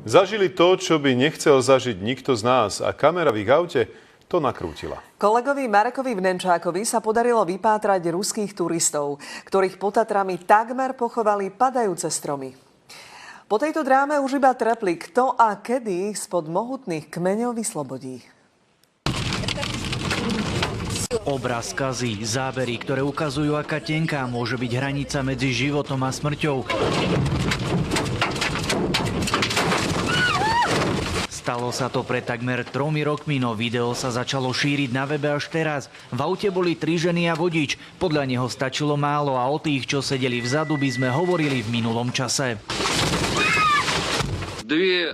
Zažili to, čo by nechcel zažiť nikto z nás a kamera v ich aute to nakrútila. Kolegovi Marekovi Vnenčákovi sa podarilo vypátrať ruských turistov, ktorých pod Tatrami takmer pochovali padajúce stromy. Po tejto dráme už iba trepli, kto a kedy ich spod mohutných kmeňov vyslobodí. Obraz kazí, zábery, ktoré ukazujú, aká tenká môže byť hranica medzi životom a smrťou. Stalo sa to pred takmer 3 rokmi, no video sa začalo šíriť na webe až teraz. V aute boli 3 ženy a vodič. Podľa neho stačilo málo a o tých, čo sedeli vzadu, by sme hovorili v minulom čase.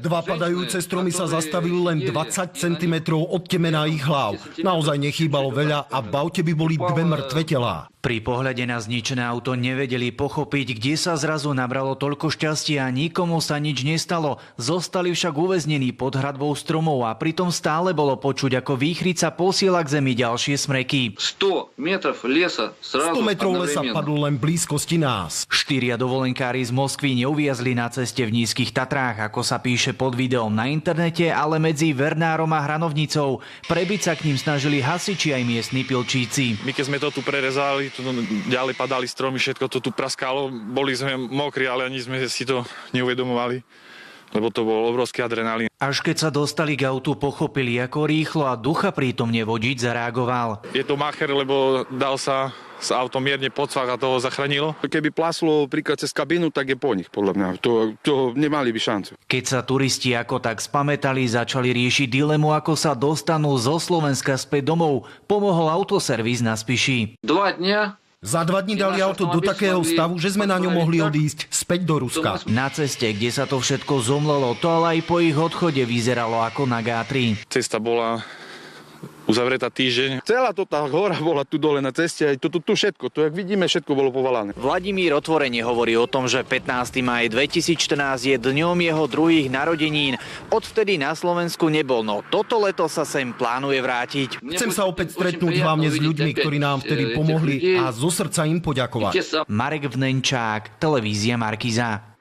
Dva padajúce stromy sa zastavili len 20 cm od temena ich hlav. Naozaj nechýbalo veľa a v aute by boli 2 mŕtve telá. Pri pohľade na zničené auto nevedeli pochopiť, kde sa zrazu nabralo toľko šťastia a nikomu sa nič nestalo. Zostali však uväznení pod hradbou stromov a pritom stále bolo počuť, ako výchrica posiela k zemi ďalšie smreky. 100 metrov lesa padlo len v blízkosti nás. 4 dovolenkári z Moskvy neuviazli na ceste v Nízkych Tatrách, ako sa píše pod videom na internete, ale medzi Vernárom a Hranovnicou. Prebiť sa k ním snažili hasiči aj miestni pilčíci. My keď sme to tu prerezali, tu ďalej padali stromy, všetko to tu praskalo, boli sme mokrí, ale ani sme si to neuvedomovali, lebo to bol obrovský adrenalín. Až keď sa dostali k autu, pochopili, ako rýchlo a ducha prítomne vodič zareagoval. Je to macher, lebo dal sa s autom mierne podsvach a toho zachránilo. Keby pláslo príklad cez kabínu, tak je po nich, podľa mňa. To nemali by šancu. Keď sa turisti ako tak spamätali, začali riešiť dilemu, ako sa dostanú zo Slovenska späť domov. Pomohol autoservis na Spiši. Za 2 dní dali auto do takého stavu, že sme na ňom mohli odísť späť do Ruska. Na ceste, kde sa to všetko zomlelo, to ale aj po ich odchode vyzeralo ako na G3. Cesta bola uzavretá týždeň. Celá tá hora bola tu dole na ceste, aj tu všetko. To, jak vidíme, všetko bolo povalané. Vladimír otvorene hovorí o tom, že 15. maj 2014 je dňom jeho druhých narodenín. Odvtedy na Slovensku nebol, no toto leto sa sem plánuje vrátiť. Chcem sa opäť stretnúť hlavne s ľuďmi, ktorí nám vtedy pomohli a zo srdca im poďakovať. Marek Vnenčák, televízia Markíza.